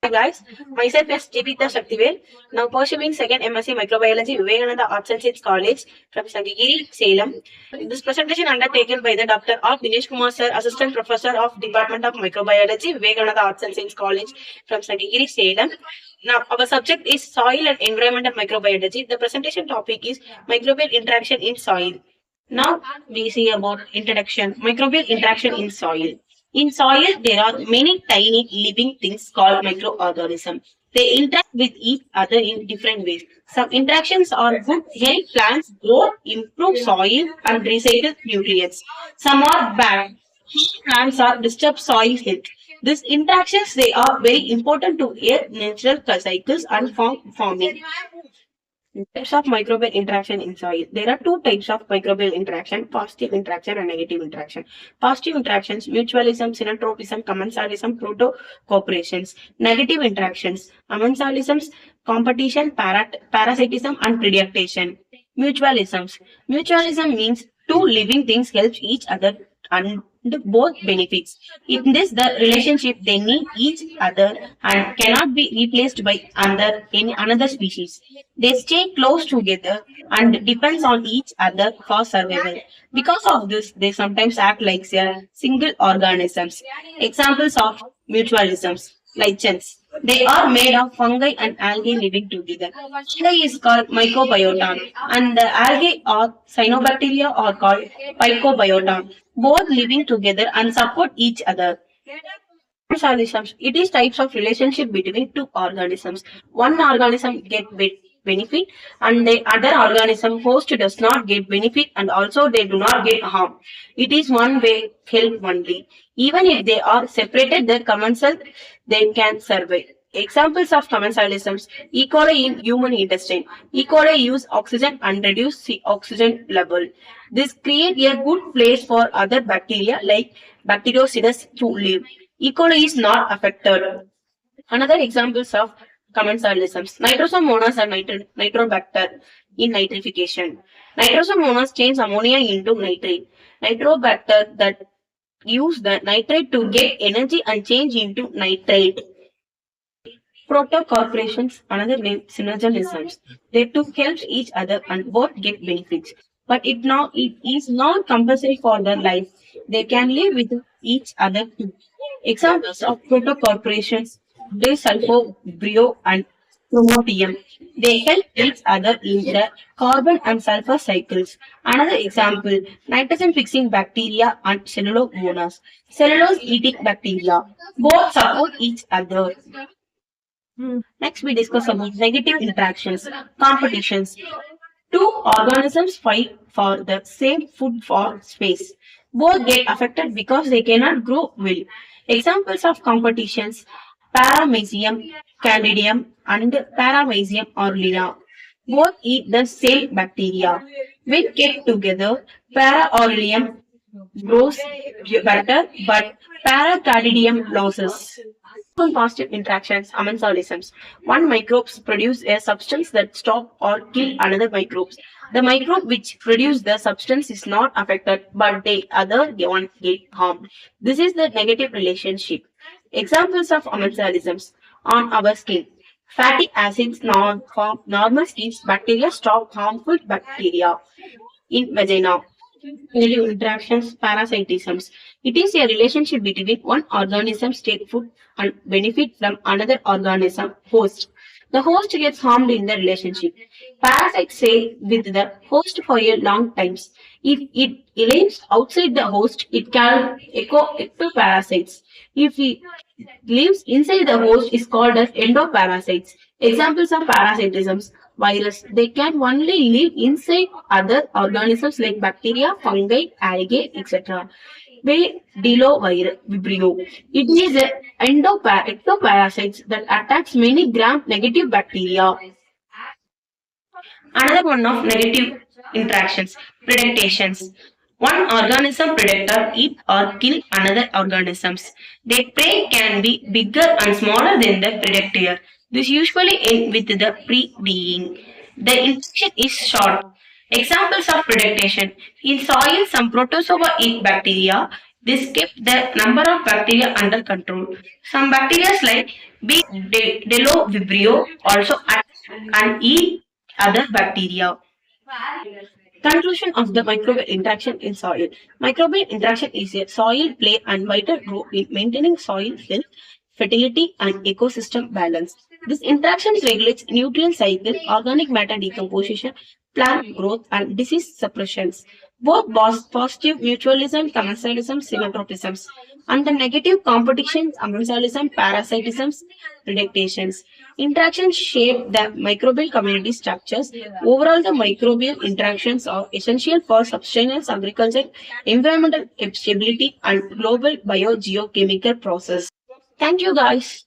Hi guys, myself is Jivita Shaktivel, now pursuing second MSc Microbiology Vivekananda Arts and Science College from Sagigiri, Salem. This presentation undertaken by the Dr. of Dinesh Kumar Sir, Assistant Professor of Department of Microbiology Vivekananda Arts and Science College from Sagigiri, Salem. Now our subject is Soil and Environmental Microbiology. The presentation topic is Microbial Interaction in Soil. Now we see about introduction, microbial interaction in soil. In soil, there are many tiny living things called microorganisms. They interact with each other in different ways. Some interactions are good, help plants grow, improve soil, and recycle nutrients. Some are bad, harm plants or disturb soil health. These interactions they are very important to earth natural cycles and farming. Types of microbial interaction in soil. There are two types of microbial interaction, positive interaction and negative interaction. Positive interactions, mutualism, synanthropism, commensalism, proto-cooperations. Negative interactions, amensalisms, competition, parasitism and predation. Mutualisms. Mutualism means two living things help each other and both benefits. In this, the relationship they need each other and cannot be replaced by any another species. They stay close together and depends on each other for survival. Because of this, they sometimes act like a single organisms. Examples of mutualisms, lichens. They are made of fungi and algae living together. Fungi is called mycobiota and the algae or cyanobacteria are called picobiota. Both living together and support each other. Organisms. It is types of relationship between two organisms. One organism get benefit and the other organism host does not get benefit and also they do not get harm. It is one way help only. Even if they are separated, their commensal they can survive. Examples of commensalisms: E. coli in human intestine. E. coli use oxygen and reduce the oxygen level. This create a good place for other bacteria like Bacterocidus to live. E. coli is not affected. Another examples of commensalisms: Nitrosomonas and Nitrobacter in nitrification. Nitrosomonas change ammonia into nitrate. Nitrobacter that use the nitrate to get energy and change into nitrate. Proto-corporations, another name, synergisms. They two help each other and both get benefits. But it is not compulsory for their life. They can live with each other too. Examples of proto-corporations, disulfobrio and promotium. They help each other in the carbon and sulfur cycles. Another example, nitrogen-fixing bacteria and cellulomonas. Cellulose-eating bacteria. Both support each other. Next, we discuss about negative interactions, competitions. Two organisms fight for the same food for space. Both get affected because they cannot grow well. Examples of competitions: Paramecium candidium and Paramecium orlina. Both eat the same bacteria. When kept together, Paraorlium grows better, but Paracardidium loses. Positive interactions, amensalisms. One microbes produce a substance that stop or kill another microbes. The microbe which produce the substance is not affected, but the other one get harmed. This is the negative relationship. Examples of amensalisms on our skin. Fatty acids form normal skin bacteria stop harmful bacteria in vagina. Negative interactions, parasitisms. It is a relationship between one organism take food and benefit from another organism host. The host gets harmed in the relationship. Parasites stay with the host for a long time. If it lives outside the host, it can ectoparasites. If it lives inside the host, is called as endoparasites. Examples of parasitisms: virus. They can only live inside other organisms like bacteria, fungi, algae, etc. Vibrio. It is an ectoparasite that attacks many gram-negative bacteria. Another one of negative interactions, predations. One organism predator eat or kill another organisms. Their prey can be bigger and smaller than the predator. This usually end with the pre-dying. The interaction is short. Examples of predation. In soil, some protozoa eat bacteria. This kept the number of bacteria under control. Some bacteria like B. delovibrio also attack and eat other bacteria. Conclusion of the microbial interaction in soil. Microbial interaction is a soil play and vital role in maintaining soil health, fertility, and ecosystem balance. This interaction regulates nutrient cycle, organic matter decomposition, plant growth, and disease suppressions. Both positive mutualism, commensalism, synanthropisms, and the negative competition, amensalism, parasitism, predictions. Interactions shape the microbial community structures. Overall, the microbial interactions are essential for sustainable agriculture, environmental stability, and global biogeochemical process. Thank you, guys.